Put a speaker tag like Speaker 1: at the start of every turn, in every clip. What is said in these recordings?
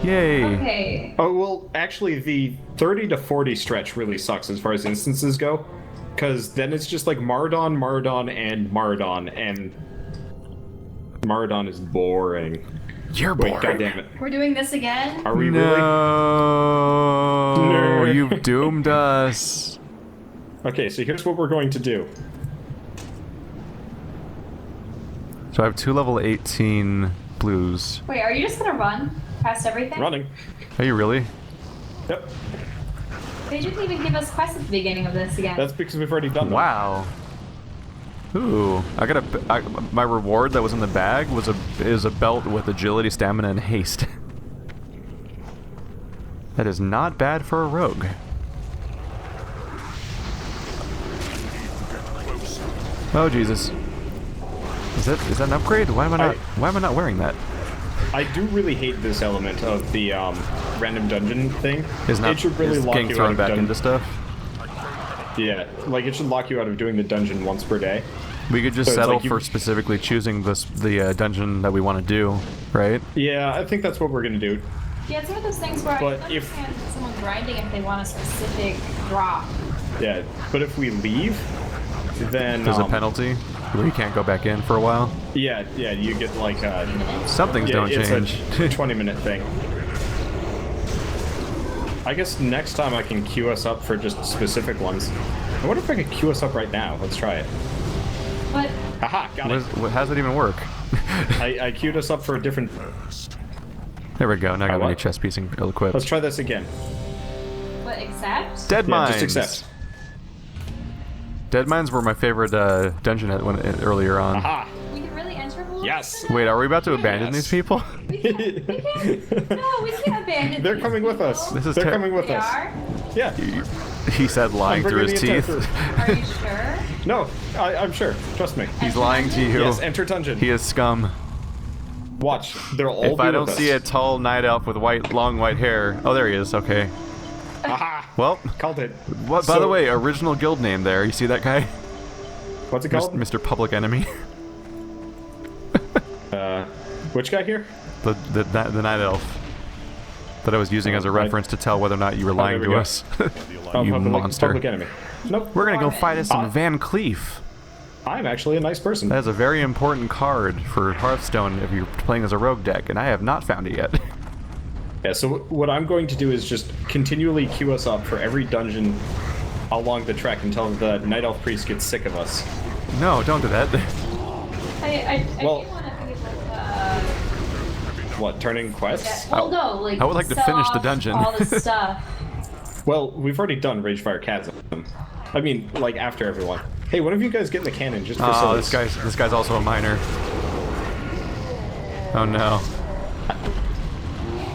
Speaker 1: Yay.
Speaker 2: Okay.
Speaker 3: Oh, well, actually, the 30 to 40 stretch really sucks as far as instances go. Because then it's just like Mardon, Mardon, and Mardon, and Mardon is boring.
Speaker 1: You're
Speaker 3: Wait,
Speaker 1: boring.
Speaker 3: goddammit.
Speaker 2: We're doing this again?
Speaker 3: Are we really?
Speaker 1: No, you've doomed us.
Speaker 3: Okay, so here's what we're going to do.
Speaker 1: So I have 2 level 18 blues.
Speaker 2: Wait, are you just gonna run past everything?
Speaker 3: Running.
Speaker 1: Are you really?
Speaker 3: Yep.
Speaker 2: They didn't even give us quests at the beginning of this again.
Speaker 3: That's because we've already done them.
Speaker 1: Wow. Ooh, my reward that was in the bag is a belt with agility, stamina, and haste. That is not bad for a rogue. Oh Jesus. Is that an upgrade? Why am I not wearing that?
Speaker 3: I do really hate this element of the random dungeon thing. It should really lock
Speaker 1: getting
Speaker 3: you
Speaker 1: thrown
Speaker 3: out
Speaker 1: back
Speaker 3: of
Speaker 1: into stuff.
Speaker 3: Yeah, like it should lock you out of doing the dungeon once per day.
Speaker 1: We could just
Speaker 3: So it's
Speaker 1: settle
Speaker 3: like you-
Speaker 1: for specifically choosing the dungeon that we want to do, right?
Speaker 3: Yeah, I think that's what we're gonna do.
Speaker 2: Yeah, it's one of those things where
Speaker 3: But
Speaker 2: I can
Speaker 3: if-
Speaker 2: understand someone grinding if they want a specific drop.
Speaker 3: Yeah, but if we leave, then
Speaker 1: There's a penalty where you can't go back in for a while.
Speaker 3: Yeah, you get like
Speaker 1: Some things don't
Speaker 3: it's
Speaker 1: change.
Speaker 3: a 20-minute thing. I guess next time I can queue us up for just specific ones. I wonder if I could queue us up right now. Let's try it.
Speaker 2: But
Speaker 3: Haha, got it.
Speaker 1: How does that even work?
Speaker 3: I queued us up for a different...
Speaker 1: There we go. Now I got
Speaker 3: what?
Speaker 1: my chest piecing ill-equipped.
Speaker 3: Let's try this again.
Speaker 2: what, accept?
Speaker 1: Deadmines.
Speaker 3: Yeah, just accept.
Speaker 1: Deadmines were my favorite dungeon earlier on.
Speaker 3: Aha!
Speaker 2: We can really enter Warlords
Speaker 3: Yes.
Speaker 2: for
Speaker 1: Wait, are we about to abandon
Speaker 3: Yes.
Speaker 1: these people?
Speaker 2: that? We can't, no, we can't abandon
Speaker 3: They're
Speaker 2: these
Speaker 3: coming with us.
Speaker 2: people.
Speaker 1: This is
Speaker 3: They're coming with
Speaker 2: They
Speaker 3: us.
Speaker 2: are?
Speaker 3: Yeah.
Speaker 1: He said lying
Speaker 3: I'm
Speaker 1: through his
Speaker 3: bringing the
Speaker 1: teeth.
Speaker 3: intent
Speaker 2: Are you sure?
Speaker 3: through. No, I'm sure. Trust me.
Speaker 1: He's lying to you.
Speaker 3: Yes, enter dungeon.
Speaker 1: He is scum.
Speaker 3: Watch. They'll all
Speaker 1: If
Speaker 3: be
Speaker 1: I
Speaker 3: with
Speaker 1: don't
Speaker 3: us.
Speaker 1: see a tall night elf with long white hair. Oh, there he is. Okay.
Speaker 3: Aha!
Speaker 1: Well,
Speaker 3: Called it.
Speaker 1: by
Speaker 3: So-
Speaker 1: the way, original guild name there. You see that guy?
Speaker 3: What's it called?
Speaker 1: Mr. Public Enemy.
Speaker 3: Which guy here?
Speaker 1: the night elf that I was using as a
Speaker 3: right.
Speaker 1: reference to tell whether or not you were lying
Speaker 3: there
Speaker 1: to
Speaker 3: we go.
Speaker 1: us.
Speaker 3: Oh,
Speaker 1: You
Speaker 3: public,
Speaker 1: monster.
Speaker 3: Public enemy. Nope.
Speaker 1: We're gonna go fight us some
Speaker 3: Ah.
Speaker 1: Van Cleef.
Speaker 3: I'm actually a nice person.
Speaker 1: That is a very important card for Hearthstone if you're playing as a rogue deck, and I have not found it yet.
Speaker 3: Yeah, so what I'm going to do is just continually queue us up for every dungeon along the trek until the Night Elf Priest gets sick of us.
Speaker 1: No, don't do that.
Speaker 2: I
Speaker 3: Well-
Speaker 2: do want to be
Speaker 3: What, turning quests?
Speaker 2: well, no, like
Speaker 1: I would like to
Speaker 2: sell
Speaker 1: finish the
Speaker 2: off
Speaker 1: dungeon.
Speaker 2: all this stuff.
Speaker 3: Well, we've already done Ragefire Chasm. I mean, like, after everyone. Hey, one of you guys get in the cannon just for
Speaker 1: Oh,
Speaker 3: sillies.
Speaker 1: this guy's also a miner. Oh no.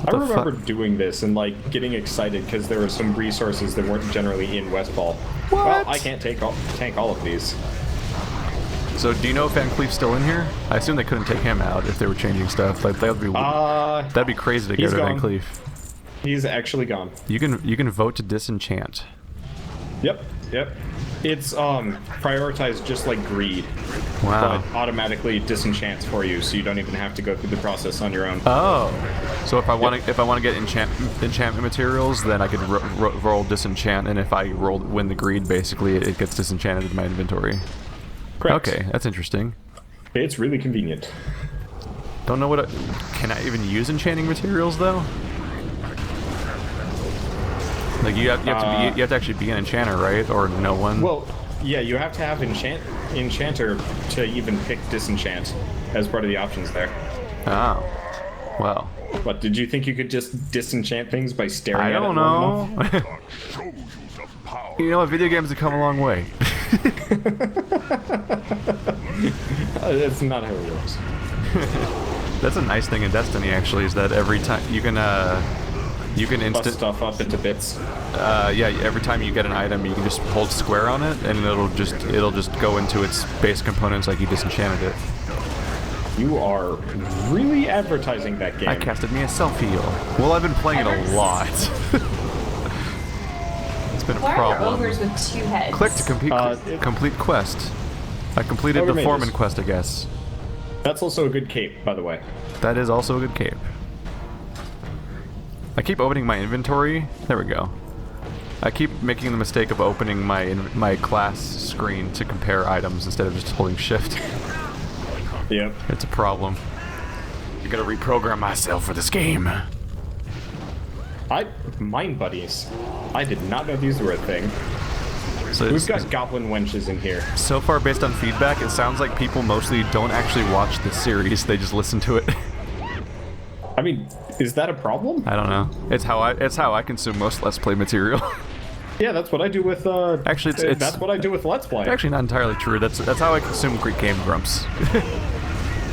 Speaker 3: I
Speaker 1: the
Speaker 3: remember doing this and, like, getting excited because there were some resources that weren't generally in Westfall.
Speaker 1: What?
Speaker 3: Well, I can't tank all of these.
Speaker 1: So do you know if Van Cleef's still in here? I assume they couldn't take him out if they were changing stuff. Like that'd be crazy to get
Speaker 3: he's
Speaker 1: rid of Van
Speaker 3: gone.
Speaker 1: Cleef.
Speaker 3: He's actually gone.
Speaker 1: You can vote to disenchant.
Speaker 3: Yep. It's prioritized just like greed,
Speaker 1: Wow.
Speaker 3: but automatically disenchants for you, so you don't even have to go through the process on your own.
Speaker 1: Oh, so if I want to get enchantment materials, then I could roll disenchant, and if I win the greed, basically it gets disenchanted in my inventory.
Speaker 3: Correct.
Speaker 1: Okay, that's interesting.
Speaker 3: It's really convenient.
Speaker 1: Don't know can I even use enchanting materials though? Like you have to actually be an enchanter, right? Or no one?
Speaker 3: Well, yeah, you have to have enchanter to even pick disenchant as part of the options there.
Speaker 1: Oh, well.
Speaker 3: What, did you think you could just disenchant things by staring
Speaker 1: I
Speaker 3: at it
Speaker 1: don't
Speaker 3: long
Speaker 1: know.
Speaker 3: enough?
Speaker 1: You know what? Video games have come a long way.
Speaker 3: That's not how it works.
Speaker 1: That's a nice thing in Destiny, actually, is that every time you can
Speaker 3: Bust
Speaker 1: instant
Speaker 3: stuff up into bits.
Speaker 1: yeah, every time you get an item, you can just hold square on it, and it'll just go into its base components like you disenchanted it.
Speaker 3: You are really advertising that game.
Speaker 1: I casted me a self-heal. Well, I've been playing it a lot. It's been a
Speaker 2: Why are there
Speaker 1: problem.
Speaker 2: ogres with 2 heads?
Speaker 1: Click to complete quest. I completed
Speaker 3: Ogre
Speaker 1: the foreman
Speaker 3: mages.
Speaker 1: quest, I guess.
Speaker 3: That's also a good cape, by the way.
Speaker 1: That is also a good cape. I keep opening my inventory. There we go. I keep making the mistake of opening my class screen to compare items instead of just holding shift.
Speaker 3: Yep.
Speaker 1: It's a problem. I gotta reprogram myself for this game.
Speaker 3: Mind buddies. I did not know these were a thing.
Speaker 1: So
Speaker 3: We've got goblin wenches in here.
Speaker 1: So far, based on feedback, it sounds like people mostly don't actually watch the series; they just listen to it.
Speaker 3: I mean, is that a problem?
Speaker 1: I don't know. It's how I consume most Let's Play material.
Speaker 3: Yeah, that's what I do with.
Speaker 1: Actually,
Speaker 3: that's what I do with Let's Play.
Speaker 1: Actually, not entirely true. That's how I consume Greek Game Grumps.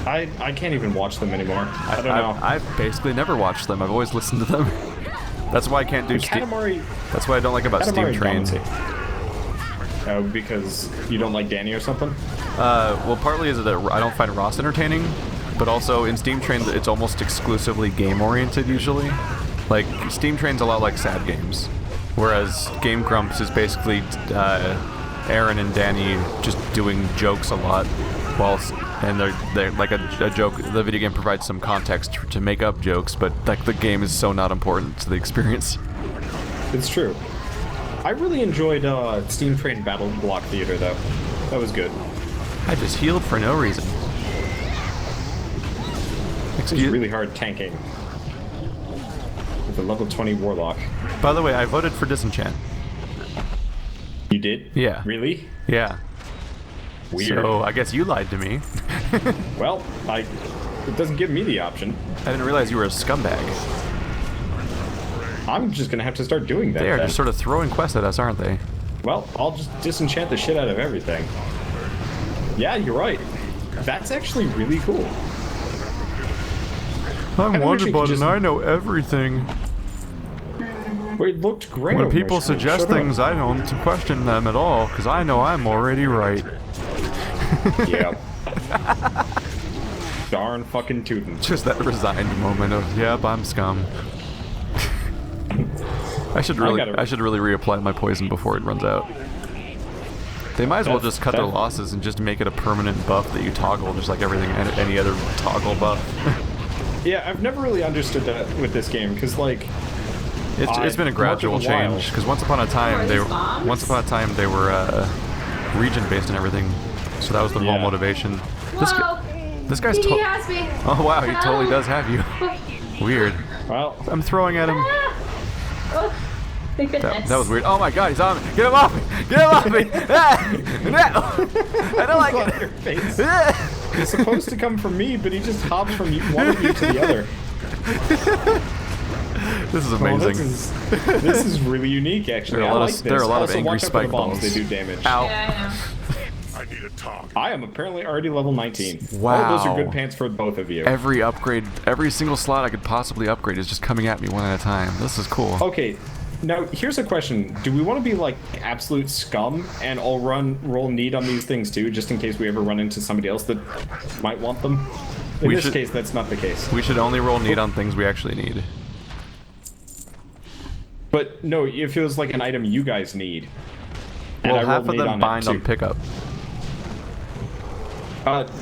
Speaker 3: I can't even watch them anymore. I don't know.
Speaker 1: I've basically never watched them. I've always listened to them. That's why I can't do Steam. That's what I don't like about Steam Train.
Speaker 3: Oh, because you don't like Danny or something?
Speaker 1: Well, partly is that I don't find Ross entertaining, but also in Steam Train it's almost exclusively game-oriented usually. Like, Steam Train's a lot like sad games, whereas Game Grumps is basically Aaron and Danny just doing jokes a lot, and they're like a joke. The video game provides some context to make up jokes, but like the game is so not important to the experience.
Speaker 3: It's true. I really enjoyed Steam Train Battle Block Theater though. That was good.
Speaker 1: I just healed for no reason.
Speaker 3: It's really hard tanking with a level 20 warlock.
Speaker 1: By the way, I voted for disenchant.
Speaker 3: You did?
Speaker 1: Yeah.
Speaker 3: Really?
Speaker 1: Yeah.
Speaker 3: Weird.
Speaker 1: So I guess you lied to me.
Speaker 3: Well, it doesn't give me the option.
Speaker 1: I didn't realize you were a scumbag.
Speaker 3: I'm just gonna have to start doing that.
Speaker 1: They are
Speaker 3: then.
Speaker 1: just sort of throwing quests at us, aren't they?
Speaker 3: Well, I'll just disenchant the shit out of everything. Yeah, you're right. That's actually really cool.
Speaker 1: I'm Wonderbot and I know everything.
Speaker 3: Well, it looked great.
Speaker 1: When people suggest things, I don't question them at all, because I know I'm already right.
Speaker 3: Yeah. Darn fucking tootin'.
Speaker 1: Just that resigned moment of, yep, I'm scum. I should really reapply my poison before it runs out. They might as well just cut their losses and just make it a permanent buff that you toggle, just like everything, any other toggle buff.
Speaker 3: Yeah, I've never really understood that with this game, because like
Speaker 1: it's been a gradual change. Because once upon a time they were region based and everything, so that was the whole motivation. This guy's
Speaker 2: has me.
Speaker 1: Oh wow, he totally does have you. Weird.
Speaker 3: Well,
Speaker 1: I'm throwing at him.
Speaker 2: Oh, thank goodness.
Speaker 1: That was weird. Oh my god, he's on me. Get him off me! Get him off me! No! I don't like it.
Speaker 3: Your face. It's supposed to come from me, but he just hopped from one of you to the other.
Speaker 1: This is amazing.
Speaker 3: Well, this is really unique, actually. There are
Speaker 1: a lot of
Speaker 3: also,
Speaker 1: angry
Speaker 3: watch out for
Speaker 1: spike
Speaker 3: the bombs.
Speaker 1: balls.
Speaker 3: They do damage.
Speaker 1: Ow.
Speaker 2: Yeah,
Speaker 4: I need a talk.
Speaker 3: I am apparently already level 19.
Speaker 1: Wow.
Speaker 3: Oh, those are good pants for both of you.
Speaker 1: Every upgrade, every single slot I could possibly upgrade is just coming at me one at a time. This is cool.
Speaker 3: Okay, now here's a question. Do we want to be like absolute scum and all roll need on these things too, just in case we ever run into somebody else that might want them? In this case, that's not the case.
Speaker 1: We should only roll need on things we actually need.
Speaker 3: But no, if it was like an item you guys need.
Speaker 1: Well, half of them bind on pickup.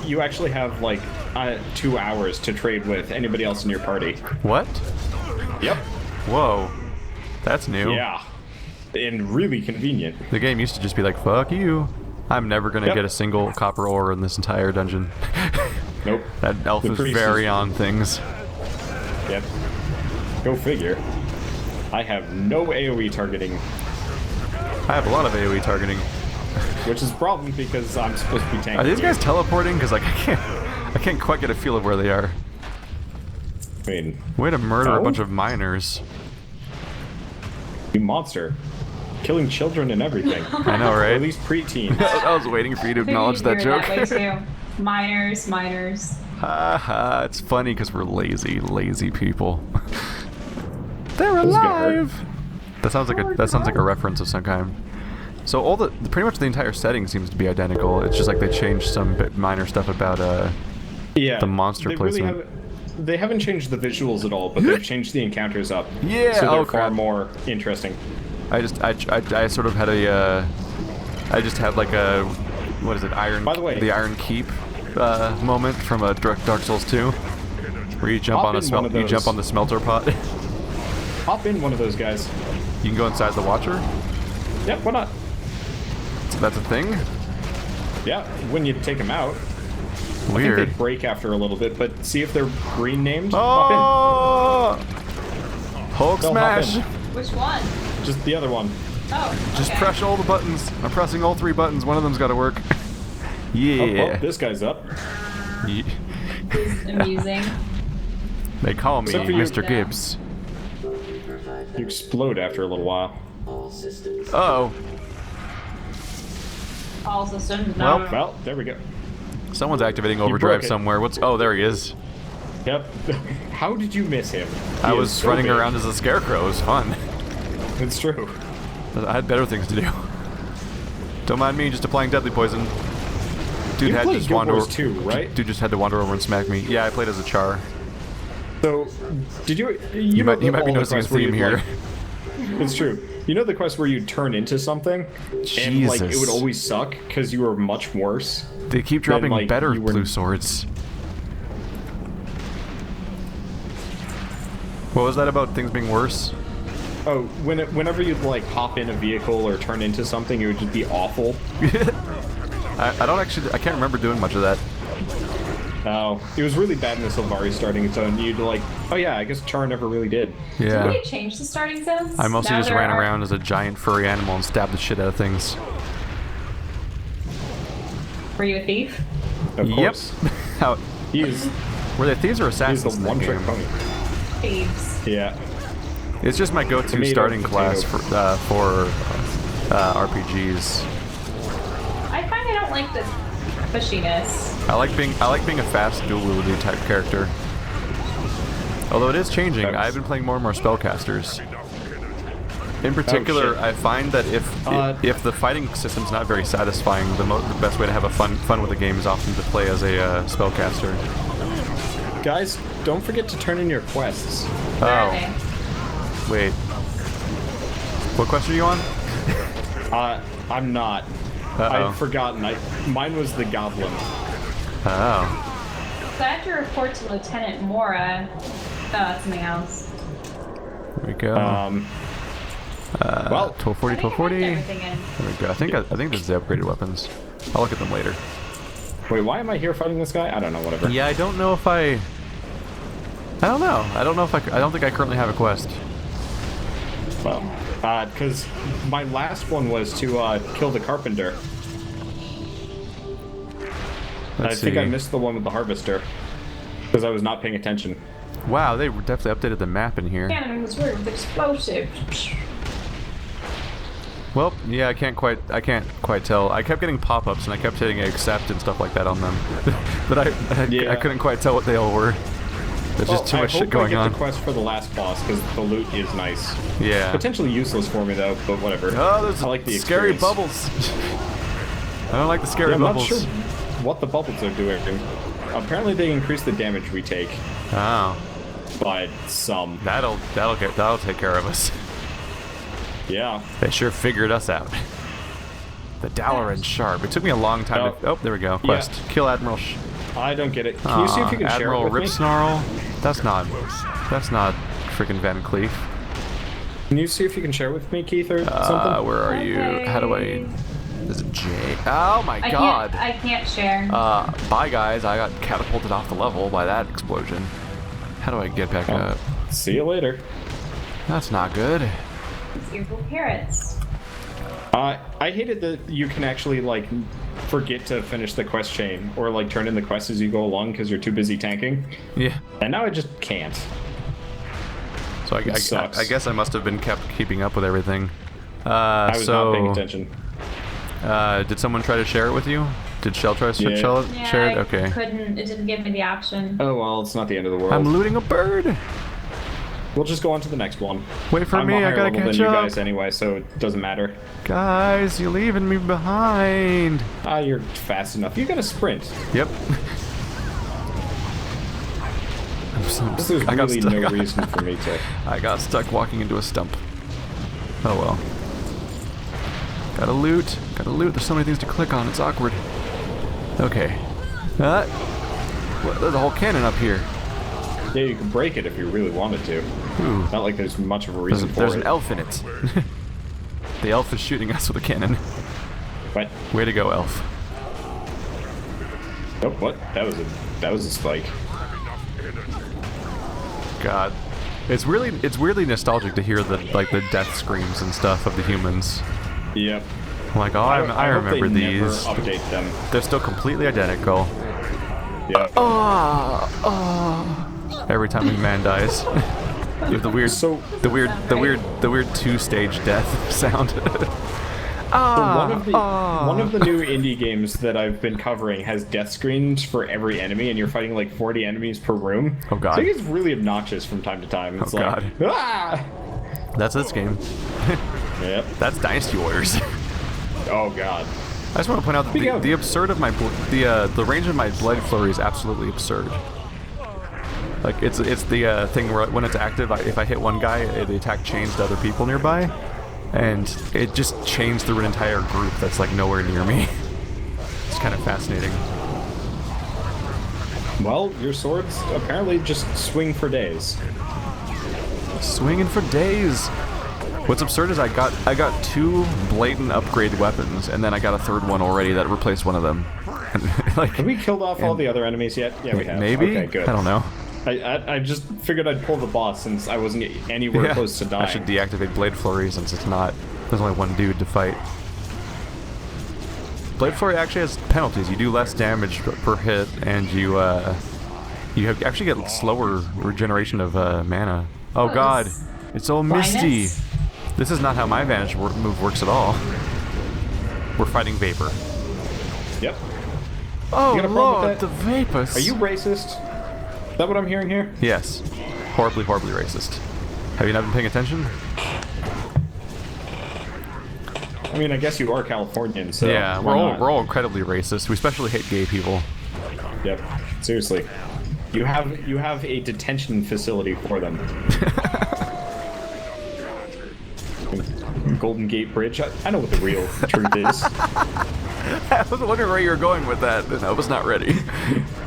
Speaker 3: You actually have like 2 hours to trade with anybody else in your party.
Speaker 1: What?
Speaker 3: Yep.
Speaker 1: Whoa. That's new.
Speaker 3: Yeah. And really convenient.
Speaker 1: The game used to just be like, fuck you. I'm never gonna get a single copper ore in this entire dungeon.
Speaker 3: Nope.
Speaker 1: That elf is very on things.
Speaker 3: Yep. Go figure. I have no AoE targeting.
Speaker 1: I have a lot of AoE targeting.
Speaker 3: Which is a problem because I'm supposed to be tanking.
Speaker 1: Are these guys
Speaker 3: you.
Speaker 1: teleporting? Because like I can't quite get a feel of where they are.
Speaker 3: I mean,
Speaker 1: way to murder a bunch of miners.
Speaker 3: You monster. Killing children and everything.
Speaker 1: I know, right?
Speaker 3: Or at least preteens.
Speaker 1: I was waiting for you to acknowledge that joke.
Speaker 2: That way too. Miners.
Speaker 1: Haha, it's funny because we're lazy people. They're alive. That sounds like a reference of some kind. So pretty much the entire setting seems to be identical. It's just like they changed some minor stuff about the monster placement.
Speaker 3: Really they haven't changed the visuals at all, but they've changed the encounters up.
Speaker 1: Yeah,
Speaker 3: so they're far more interesting.
Speaker 1: I sort of had I just had like a, what is it, the Iron Keep moment from a Dark Souls 2, where you jump on the smelter pot.
Speaker 3: Hop in one of those guys.
Speaker 1: You can go inside the Watcher?
Speaker 3: Yep, why not?
Speaker 1: So that's a thing?
Speaker 3: Yeah, when you take them out. I
Speaker 1: Weird.
Speaker 3: think they break after a little bit, but see if they're green named. Hop
Speaker 1: Oh! Hulk
Speaker 3: No, hop
Speaker 1: smash!
Speaker 3: in.
Speaker 2: Which one?
Speaker 3: in. Just the other one.
Speaker 2: Oh,
Speaker 1: Just
Speaker 2: okay.
Speaker 1: press all the buttons. I'm pressing all 3 buttons. One of them's got to work.
Speaker 3: Oh,
Speaker 1: Yeah.
Speaker 3: this guy's up.
Speaker 1: Ye-
Speaker 2: Amusing.
Speaker 1: They call me
Speaker 3: Except for you.
Speaker 1: Mr. Gibbs.
Speaker 3: You explode after a little while.
Speaker 1: Uh-oh.
Speaker 2: All systems no.
Speaker 3: Well, there we go.
Speaker 1: Someone's activating
Speaker 3: broke
Speaker 1: overdrive
Speaker 3: it.
Speaker 1: somewhere. What's... Oh, there he is.
Speaker 3: Yep. How did you miss him?
Speaker 1: I
Speaker 3: He
Speaker 1: was
Speaker 3: is so
Speaker 1: running
Speaker 3: big.
Speaker 1: around as a scarecrow. It was fun.
Speaker 3: It's true.
Speaker 1: I had better things to do. Don't mind me, just applying deadly poison. Dude
Speaker 3: You
Speaker 1: had to
Speaker 3: played
Speaker 1: just
Speaker 3: Guild
Speaker 1: wander
Speaker 3: Wars
Speaker 1: over.
Speaker 3: 2, right?
Speaker 1: Dude just had to wander over and smack me. Yeah, I played as a char.
Speaker 3: So, did you?
Speaker 1: You
Speaker 3: know
Speaker 1: might be
Speaker 3: all the
Speaker 1: noticing a
Speaker 3: quests where
Speaker 1: theme
Speaker 3: you'd,
Speaker 1: here.
Speaker 3: like- it's true. You know the quest where you turn into something, and like it
Speaker 1: Jesus.
Speaker 3: would always suck because you were much worse.
Speaker 1: They keep dropping
Speaker 3: like,
Speaker 1: better
Speaker 3: you were-
Speaker 1: blue swords. What was that about things being worse?
Speaker 3: Oh, whenever you'd like hop in a vehicle or turn into something, it would just be awful.
Speaker 1: I don't actually... I can't remember doing much of that.
Speaker 3: Oh, it was really bad in the Sylvari starting zone. You'd like, oh yeah, I guess Char never really did.
Speaker 2: Did
Speaker 1: Yeah.
Speaker 2: we change the starting zones?
Speaker 1: I mostly
Speaker 2: Now
Speaker 1: just
Speaker 2: there
Speaker 1: ran
Speaker 2: are-
Speaker 1: around as a giant furry animal and stabbed the shit out of things.
Speaker 2: Were you a thief?
Speaker 3: Of course.
Speaker 1: Yep. How...
Speaker 3: He is.
Speaker 1: Were they thieves or
Speaker 3: He's
Speaker 1: assassins
Speaker 3: the
Speaker 1: in that
Speaker 3: one-trick
Speaker 1: game?
Speaker 3: pony.
Speaker 2: Thieves.
Speaker 3: Yeah.
Speaker 1: It's just my go-to
Speaker 3: Tomato,
Speaker 1: starting
Speaker 3: potato.
Speaker 1: class for RPGs.
Speaker 2: I kind of don't like the pushiness.
Speaker 1: I like being a fast dual-wielding type character. Although it is changing,
Speaker 3: That's-
Speaker 1: I've been playing more and more spellcasters. In particular,
Speaker 3: shit.
Speaker 1: I find that if the fighting system's not very satisfying, the best way to have a fun with the game is often to play as a spellcaster.
Speaker 3: Guys, don't forget to turn in your quests.
Speaker 2: Where are
Speaker 1: Oh,
Speaker 2: they?
Speaker 1: wait. What quest are you on?
Speaker 3: I'm not.
Speaker 1: Uh-oh.
Speaker 3: I've forgotten. Mine was the goblin.
Speaker 1: Oh,
Speaker 2: So I have to report to Lieutenant Mora. Oh, that's something else.
Speaker 1: here we go.
Speaker 3: Well,
Speaker 1: 1240,
Speaker 2: I think I
Speaker 1: 1240.
Speaker 2: typed everything in.
Speaker 1: There we go. I think this is the upgraded weapons. I'll look at them later.
Speaker 3: wait, why am I here fighting this guy? I don't know. Whatever.
Speaker 1: Yeah, I don't know if I don't know. I don't think I currently have a quest.
Speaker 3: Well, because my last one was to kill the carpenter.
Speaker 1: Let's
Speaker 3: I think
Speaker 1: see.
Speaker 3: I missed the one with the harvester because I was not paying attention.
Speaker 1: Wow, they definitely updated the map in here.
Speaker 2: Cannon was weird with explosives.
Speaker 1: Well, yeah, I can't quite tell. I kept getting pop-ups and I kept hitting accept and stuff like that on them, but I couldn't quite tell what they all were. There's just too much shit going
Speaker 3: I
Speaker 1: on.
Speaker 3: hope I get the quest for the last boss because the loot is nice.
Speaker 1: Yeah.
Speaker 3: Potentially useless for me though, but whatever.
Speaker 1: Oh, there's
Speaker 3: I like the
Speaker 1: scary
Speaker 3: experience.
Speaker 1: bubbles. I don't like the scary
Speaker 3: Yeah, I'm not
Speaker 1: bubbles.
Speaker 3: sure what the bubbles are doing. Apparently they increase the damage we take
Speaker 1: Oh,
Speaker 3: by some.
Speaker 1: that'll take care of us.
Speaker 3: Yeah.
Speaker 1: They sure figured us out. The Dalaran Sharp. It took me a long time to... Oh, there we go. Quest. Kill Admiral...
Speaker 3: I don't get it. Can you see if you can
Speaker 1: Admiral
Speaker 3: share it with me?
Speaker 1: Ripsnarl? That's not freaking Van Cleef.
Speaker 3: Can you see if you can share with me, Keith, or something?
Speaker 1: Where are you? How do I... Is it J? Oh my
Speaker 2: I
Speaker 1: god!
Speaker 2: can't share.
Speaker 1: Bye guys, I got catapulted off the level by that explosion. How do I get back up?
Speaker 3: See you later.
Speaker 1: That's not good.
Speaker 2: It's evil parrots.
Speaker 3: I hated that you can actually like forget to finish the quest chain or like turn in the quests as you go along because you're too busy tanking.
Speaker 1: Yeah.
Speaker 3: And now I just can't.
Speaker 1: So I
Speaker 3: sucks.
Speaker 1: guess I must have been keeping up with everything.
Speaker 3: I was not paying attention.
Speaker 1: Did someone try to share it with you? Did Shell try to
Speaker 3: Yeah.
Speaker 1: share it?
Speaker 2: I
Speaker 1: Okay.
Speaker 2: couldn't. It didn't give me the option.
Speaker 3: Oh well, it's not the end of the world.
Speaker 1: I'm looting a bird.
Speaker 3: We'll just go on to the next one.
Speaker 1: Wait for
Speaker 3: I'm
Speaker 1: me,
Speaker 3: a
Speaker 1: I
Speaker 3: higher
Speaker 1: gotta
Speaker 3: level
Speaker 1: catch
Speaker 3: than you
Speaker 1: up.
Speaker 3: guys anyway, so it doesn't matter.
Speaker 1: Guys, you're leaving me behind.
Speaker 3: You're fast enough. You gotta sprint.
Speaker 1: Yep.
Speaker 3: There's
Speaker 1: I got
Speaker 3: really
Speaker 1: stuck.
Speaker 3: no reason for me to.
Speaker 1: I got stuck walking into a stump. Oh well. Gotta loot. There's so many things to click on. It's awkward. Okay. There's a whole cannon up here.
Speaker 3: Yeah, you can break it if you really wanted to.
Speaker 1: Ooh.
Speaker 3: Not like there's much of a reason for
Speaker 1: There's
Speaker 3: it.
Speaker 1: an elf in it. The elf is shooting us with a cannon.
Speaker 3: What?
Speaker 1: Way to go, elf.
Speaker 3: Oh, what? That was a spike.
Speaker 1: God. It's weirdly nostalgic to hear the death screams and stuff of the humans.
Speaker 3: Yep.
Speaker 1: Like, oh, I
Speaker 3: hope
Speaker 1: remember
Speaker 3: they never
Speaker 1: these.
Speaker 3: update them.
Speaker 1: They're still completely identical.
Speaker 3: Yep.
Speaker 1: Every time a man dies. You have the weird,
Speaker 3: So
Speaker 1: the weird two-stage death sound.
Speaker 3: one of the new indie games that I've been covering has death screens for every enemy, and you're fighting like 40 enemies per room.
Speaker 1: Oh, God.
Speaker 3: So it gets really obnoxious from time to time. It's
Speaker 1: Oh,
Speaker 3: like,
Speaker 1: God.
Speaker 3: Ah!
Speaker 1: That's this game.
Speaker 3: Yep.
Speaker 1: That's Dynasty Warriors.
Speaker 3: Oh God.
Speaker 1: I just want to point out that the absurd of my the range of my Blade Flurry is absolutely absurd. Like it's the thing where when it's active, if I hit one guy, the attack chains to other people nearby, and it just chains through an entire group that's like nowhere near me. It's kind of fascinating.
Speaker 3: Well, your swords apparently just swing for days.
Speaker 1: Swinging for days. What's absurd is I got 2 blatant upgrade weapons, and then I got a 3rd one already that replaced one of them. Like,
Speaker 3: Have we killed off all the other enemies yet? Yeah, we have.
Speaker 1: maybe?
Speaker 3: Okay, good.
Speaker 1: I don't know.
Speaker 3: I just figured I'd pull the boss since I wasn't anywhere close to dying.
Speaker 1: I should deactivate Blade Flurry since it's not. There's only one dude to fight. Blade Flurry actually has penalties. You do less damage per hit, and you actually get slower regeneration of mana. Oh God, it's all misty.
Speaker 2: Blindness?
Speaker 1: This is not how my Vanish move works at all. We're fighting Vapor.
Speaker 3: Yep.
Speaker 1: Oh
Speaker 3: got a problem
Speaker 1: Lord,
Speaker 3: with
Speaker 1: the
Speaker 3: that?
Speaker 1: Vapors.
Speaker 3: Are you racist? Is that what I'm hearing here?
Speaker 1: Yes. Horribly, horribly racist. Have you not been paying attention?
Speaker 3: I mean, I guess you are Californian, so
Speaker 1: Yeah,
Speaker 3: why not?
Speaker 1: we're all incredibly racist. We especially hate gay people.
Speaker 3: Yep. Seriously. You have a detention facility for them. Golden Gate Bridge. I know what the real truth is.
Speaker 1: I was wondering where you were going with that, and I was not ready.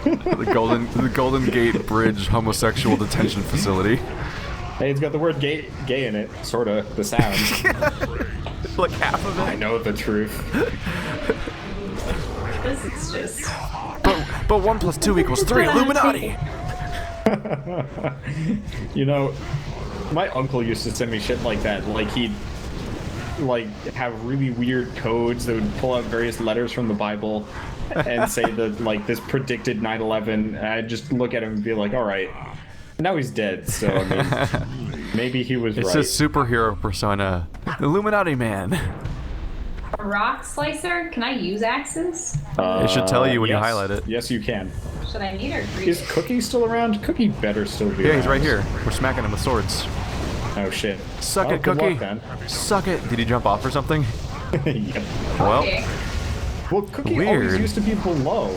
Speaker 1: the Golden Gate Bridge homosexual detention facility.
Speaker 3: Hey, it's got the word gay in it, sorta. The sound.
Speaker 1: Like half of
Speaker 3: I
Speaker 1: it.
Speaker 3: know the truth.
Speaker 2: This is just.
Speaker 1: But 1 + 2 = 3. Illuminati.
Speaker 3: You know, my uncle used to send me shit like that. Like he'd have really weird codes that would pull out various letters from the Bible and say that like this predicted 9/11. And I'd just look at him and be like, all right. Now he's dead, so I mean, maybe he was
Speaker 1: It's
Speaker 3: right.
Speaker 1: a superhero persona. Illuminati man.
Speaker 2: A rock slicer? Can I use axes?
Speaker 1: It should tell you when you
Speaker 3: yes.
Speaker 1: highlight it.
Speaker 3: Yes, you can.
Speaker 2: Should I need or grease?
Speaker 3: Is Cookie still around? Cookie better still be
Speaker 1: Yeah,
Speaker 3: around.
Speaker 1: he's right here. We're smacking him with swords.
Speaker 3: Oh shit.
Speaker 1: Suck
Speaker 3: Well,
Speaker 1: it,
Speaker 3: good
Speaker 1: Cookie.
Speaker 3: luck, then.
Speaker 1: Suck it. Did he jump off or something?
Speaker 3: Yep.
Speaker 1: Well,
Speaker 2: Okay.
Speaker 3: Well, Cookie
Speaker 1: Weird.
Speaker 3: always used to be below.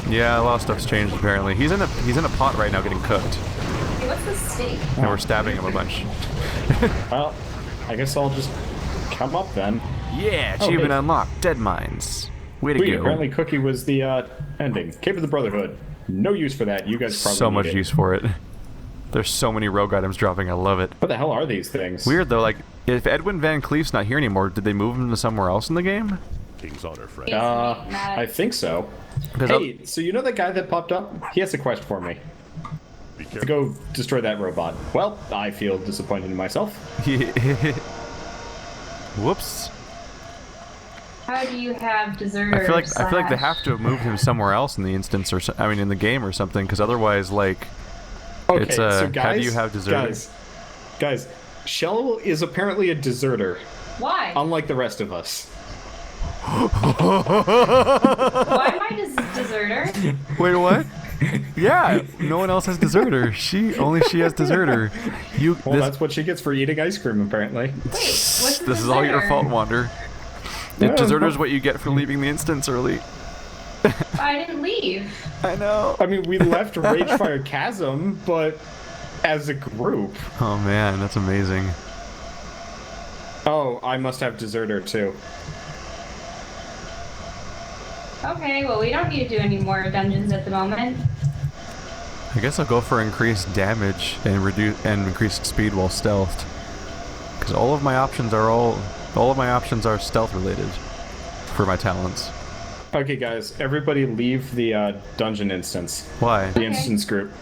Speaker 1: yeah, a lot of stuff's changed apparently. He's in a pot right now getting cooked,
Speaker 2: Hey, what's the steak?
Speaker 1: and we're stabbing him a bunch.
Speaker 3: Well, I guess I'll just come up then.
Speaker 1: Yeah,
Speaker 3: Oh,
Speaker 1: achievement
Speaker 3: hey.
Speaker 1: unlocked. Deadmines. Way to
Speaker 3: Sweet,
Speaker 1: go.
Speaker 3: apparently Cookie was the ending. Cape of the Brotherhood. No use for that. You guys probably
Speaker 1: So
Speaker 3: need
Speaker 1: much
Speaker 3: it.
Speaker 1: use for it. There's so many rogue items dropping. I love it.
Speaker 3: What the hell are these things?
Speaker 1: Weird though. Like, if Edwin Van Cleef's not here anymore, did they move him to somewhere else in the game?
Speaker 4: King's honor, friend.
Speaker 3: I think so.
Speaker 1: 'Cause
Speaker 3: Hey, so you know that guy that popped up? He has a quest for me.
Speaker 4: Be
Speaker 3: To
Speaker 4: careful.
Speaker 3: go destroy that robot. Well, I feel disappointed in myself.
Speaker 1: Whoops.
Speaker 2: How do you have deserter?
Speaker 1: I feel like they have to have moved him somewhere else in the instance, or I mean, in the game or something, because otherwise, like,
Speaker 3: Okay,
Speaker 1: It's,
Speaker 3: so guys,
Speaker 1: how do you have deserters?
Speaker 3: Guys, Shell is apparently a deserter,
Speaker 2: Why?
Speaker 3: unlike the rest of us.
Speaker 2: Why am I deserter?
Speaker 1: wait, what? Yeah, no one else has deserter. Only she has deserter.
Speaker 3: Well, that's what she gets for eating ice cream, apparently.
Speaker 2: What's
Speaker 1: This is all your
Speaker 2: deserter?
Speaker 1: fault, Wander.
Speaker 3: Yeah.
Speaker 1: Deserter is what you get for leaving the instance early.
Speaker 2: I didn't leave.
Speaker 1: I know.
Speaker 3: I mean, we left Ragefire Chasm, but as a group.
Speaker 1: Oh man, that's amazing.
Speaker 3: Oh, I must have deserter too.
Speaker 2: Okay, well, we don't need to do any more dungeons at the moment.
Speaker 1: I guess I'll go for increased damage and increased speed while stealthed. Because all of my options are stealth related for my talents.
Speaker 3: Okay, guys, everybody leave the dungeon instance.
Speaker 1: Why?
Speaker 3: The instance group.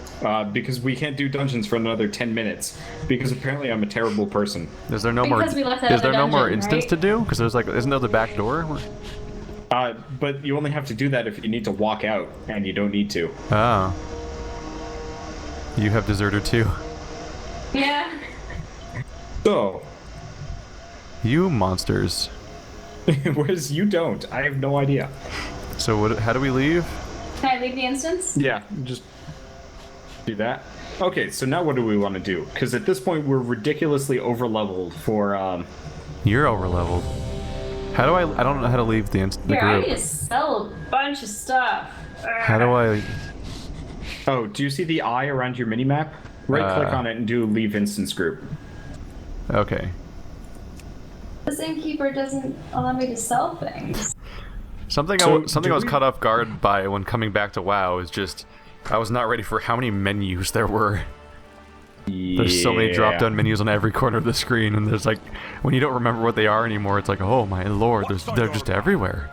Speaker 3: Because we can't do dungeons for another 10 minutes. Because apparently I'm a terrible person.
Speaker 1: Is there no more?
Speaker 2: Because we left that
Speaker 1: Is
Speaker 2: other
Speaker 1: there no more
Speaker 2: dungeon,
Speaker 1: instance
Speaker 2: right?
Speaker 1: to do? Because there's like, isn't there the back door?
Speaker 3: But you only have to do that if you need to walk out, and you don't need to.
Speaker 1: Oh. You have deserter too.
Speaker 2: Yeah.
Speaker 3: So,
Speaker 1: You monsters.
Speaker 3: whereas you don't. I have no idea.
Speaker 1: So what? How do we leave?
Speaker 2: Can I leave the instance?
Speaker 3: Yeah, just do that. Okay, so now what do we want to do? Because at this point we're ridiculously over-leveled for,
Speaker 1: You're over leveled. How do I don't know how to leave the
Speaker 2: Here, I
Speaker 1: group.
Speaker 2: need to sell a bunch of stuff.
Speaker 1: How do I?
Speaker 3: Oh, do you see the eye around your minimap? Right-click on it and do leave instance group.
Speaker 1: Okay.
Speaker 2: The Innkeeper doesn't allow me to sell things.
Speaker 1: Something
Speaker 3: So,
Speaker 1: something I
Speaker 3: do
Speaker 1: was
Speaker 3: we-
Speaker 1: caught off guard by when coming back to WoW is just I was not ready for how many menus there were. There's so many drop-down menus on every corner of the screen, and there's like when you don't remember what they are anymore, it's like, oh my lord, they're just everywhere.